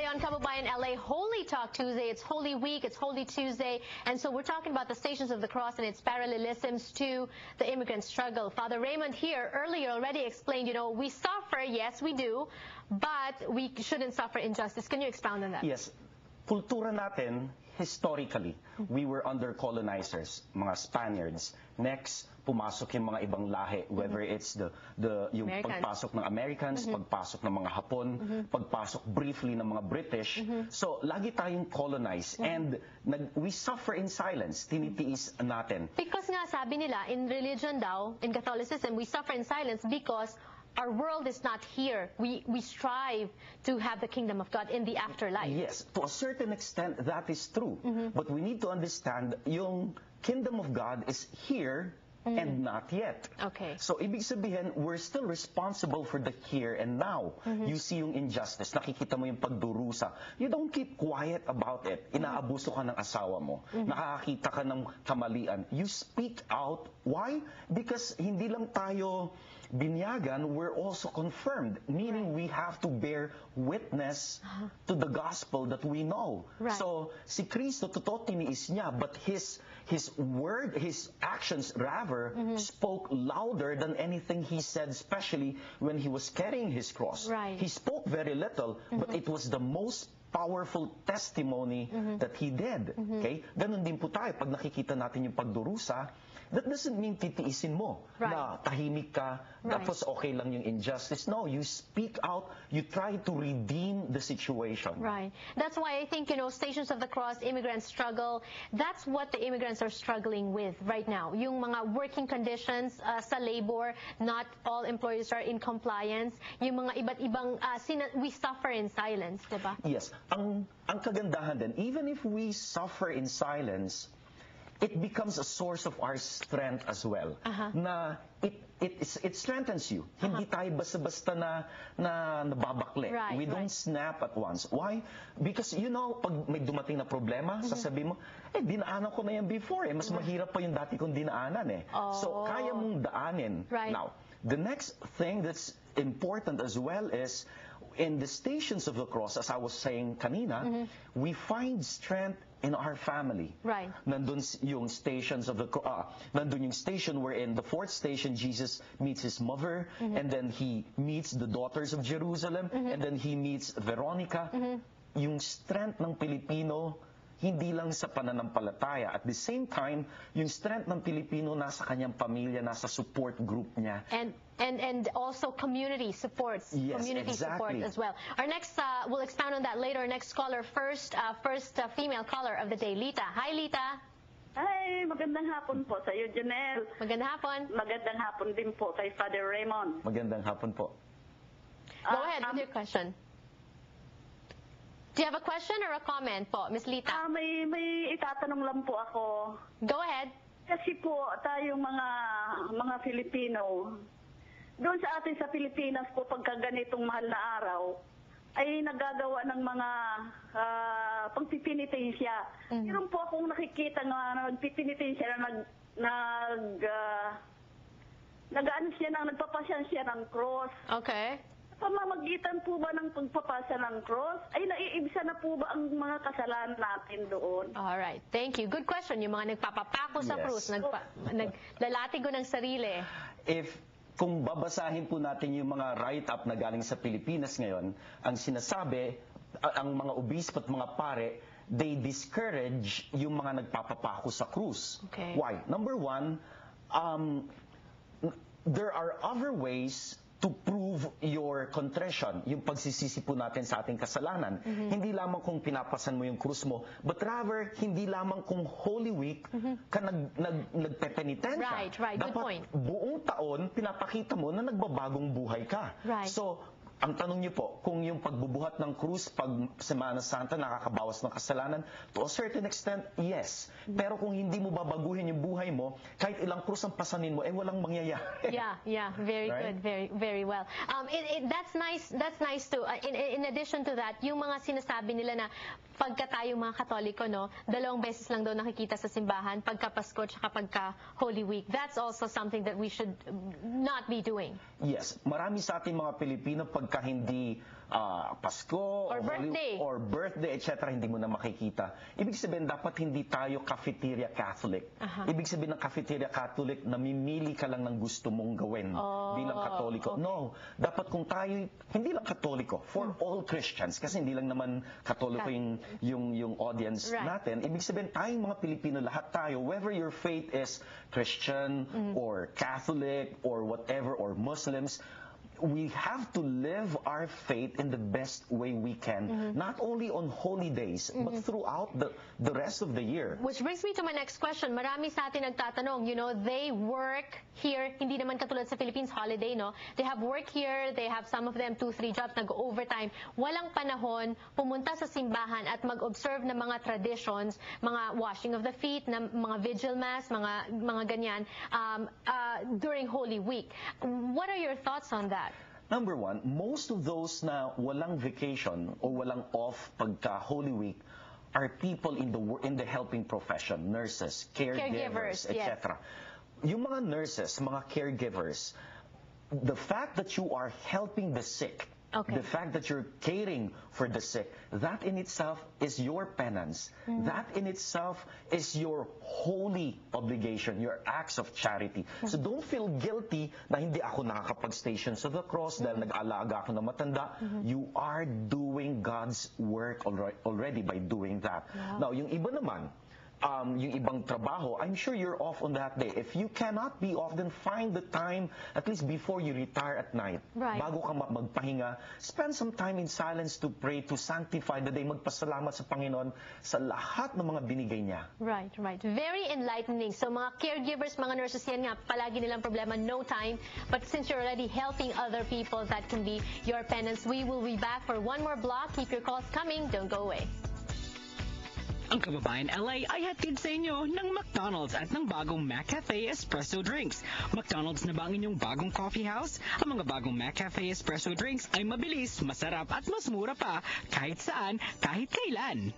Today on Kababayan LA, Holy Talk Tuesday. It's Holy Week, it's Holy Tuesday, and so we're talking about the Stations of the Cross and its parallelisms to the immigrant struggle. Father Raymond here earlier already explained, we suffer, yes we do, but we shouldn't suffer injustice. Can you expound on that? Yes. Kultura natin, historically, we were under colonizers, mga Spaniards. Next, pumasok yung mga ibang lahi, whether it's yung pagpasok ng Americans, pagpasok ng mga Hapon, pagpasok briefly ng mga British. So, lagi tayong colonized and we suffer in silence, tinitiis natin. Because nga sabi nila, in religion daw, in Catholicism, we suffer in silence because our world is not here. We strive to have the kingdom of God in the afterlife. Yes, to a certain extent, that is true. But we need to understand yung kingdom of God is here and not yet. Okay. So, ibig sabihin, we're still responsible for the here and now. You see yung injustice, nakikita mo yung pagdurusa. You don't keep quiet about it. Inaabuso ka ng asawa mo. Nakakakita ka ng kamalian. You speak out. Why? Because hindi lang tayo binyagan, we're also confirmed. Meaning we have to bear witness to the gospel that we know. Right. So, si Kristo, totoo tiniis niya, but his word, his actions rather, spoke louder than anything he said, especially when he was carrying his cross. Right. He spoke very little, but it was the most powerful testimony that he did. Okay? Ganun din po tayo. Pag nakikita natin yung pagdurusa, that doesn't mean titiisin mo na tahimik ka, tapos okay lang yung injustice. No, you speak out, you try to redeem the situation. Right. That's why I think, Stations of the Cross, immigrant struggle, that's what the immigrants are struggling with right now. Yung mga working conditions sa labor, not all employers are in compliance. Yung mga iba't ibang, we suffer in silence, diba? Yes. Ang kagandahan din, even if we suffer in silence, it becomes a source of our strength as well. Na it strengthens you. Hindi tayo basta-basta na nababakle. Right, We don't snap at once. Why? Because pag may dumating na problema, sasabihin mo, dinaanan ko na yan before. Mas mahirap pa yung dati kong dinaanan eh. So, kaya mong daanin. Right. Now, the next thing that's important as well is, in the Stations of the Cross, as I was saying kanina, we find strength in our family. Right. Nandun yung Stations of the nandun yung station wherein the fourth station, Jesus meets his mother, and then he meets the daughters of Jerusalem, and then he meets Veronica. Yung strength ng Pilipino, hindi lang sa pananampalataya. At the same time, yung strength ng Pilipino nasa kanyang pamilya, nasa support group niya. And also community supports. Yes, community support as well. Our next, we'll expound on that later. Our next caller, first female caller of the day, Lita. Hi, Lita. Hi, magandang hapon po sa iyo, Janelle. Magandang hapon. Magandang hapon din po kay Father Raymond. Magandang hapon po. Go ahead with your question. Do you have a question or a comment po, Miss Lita? May itatanong lang po ako. Go ahead. Kasi po, tayong mga Filipino, doon sa atin sa Pilipinas po, pagka ganitong mahal na araw, ay nagagawa ng mga pagpipinitensya. Meron po akong nakikita na nagpipinitensya na nagpapasyan siya ng cross. Okay. Pamamagitan po ba ng pagpapasa ng cross, ay naiibsa na po ba ang mga kasalanan natin doon? All right. Thank you. Good question. Yung mga nagpapapako sa krus, naglalatigo ng sarili. Kung babasahin po natin yung mga write-up na galing sa Pilipinas ngayon, ang sinasabi, ang mga obispo at mga pare, they discourage yung mga nagpapapako sa krus. Okay. Why? Number one, there are other ways to prove your contrition, yung pagsisisi po natin sa ating kasalanan. Hindi lamang kung pinapasan mo yung krus mo, but rather, hindi lamang kung Holy Week ka nagpepenitensya. Right. Good point. Dapat buong taon, pinapakita mo na nagbabagong buhay ka. Right. So, ang tanong niyo po, kung yung pagbubuhat ng krus pag Semana Santa nakakabawas ng kasalanan, to a certain extent, yes. Pero kung hindi mo babaguhin yung buhay mo, kahit ilang krus ang pasanin mo, walang mangyayari. Yeah. Very right? good. Very well. That's nice too. In addition to that, yung mga sinasabi nila na pagka tayong mga Katoliko, no, 2 beses lang daw nakikita sa simbahan, pagka Pasko at pagka Holy Week. That's also something that we should not be doing. Yes, marami sa ating mga Pilipino pagka hindi Pasko Or birthday. or birthday, etc., hindi mo na makikita. Ibig sabihin, dapat hindi tayo cafeteria Catholic. Ibig sabihin ng cafeteria Catholic, namimili ka lang ng gusto mong gawin bilang Katoliko. Okay. No, dapat kung tayo, hindi lang Katoliko, for all Christians, kasi hindi lang naman Katoliko yung audience natin. Ibig sabihin, tayong mga Pilipino, lahat tayo, whether your faith is Christian or Catholic or whatever, or Muslims, we have to live our faith in the best way we can, not only on holy days, but throughout the rest of the year. Which brings me to my next question. Marami sa atin nagtatanong, you know, they work here, hindi naman katulad sa Philippines, holiday, no? They have work here, they have some of them 2-3 jobs, nag-overtime. Walang panahon pumunta sa simbahan at mag-observe ng mga traditions, mga washing of the feet, na mga vigil mass, mga ganyan, during Holy Week. What are your thoughts on that? Number one, most of those na walang vacation o walang off pagka Holy Week are people in the helping profession, nurses, caregivers, etc. Yung mga nurses, mga caregivers, the fact that you are helping the sick, the fact that you're caring for the sick, that in itself is your penance. That in itself is your holy obligation, your acts of charity. So don't feel guilty na hindi ako nakakapag-station sa the cross dahil nag-alaga ako na matanda. You are doing God's work already by doing that. Now, yung iba naman, yung ibang trabaho, I'm sure you're off on that day. If you cannot be off, then find the time, at least before you retire at night, bago ka magpahinga, spend some time in silence to pray, to sanctify the day, magpasalamat sa Panginoon sa lahat ng mga binigay niya. Right. Very enlightening. So mga caregivers, mga nurses, yan nga, palagi nilang problema, no time. But since you're already helping other people, that can be your penance. We will be back for one more block. Keep your calls coming. Don't go away. Ang Kababayan LA ay hatid sa inyo ng McDonald's at ng bagong McCafe Espresso Drinks. McDonald's na ba ang inyong bagong coffee house? Ang mga bagong McCafe Espresso Drinks ay mabilis, masarap at mas mura pa kahit saan, kahit kailan.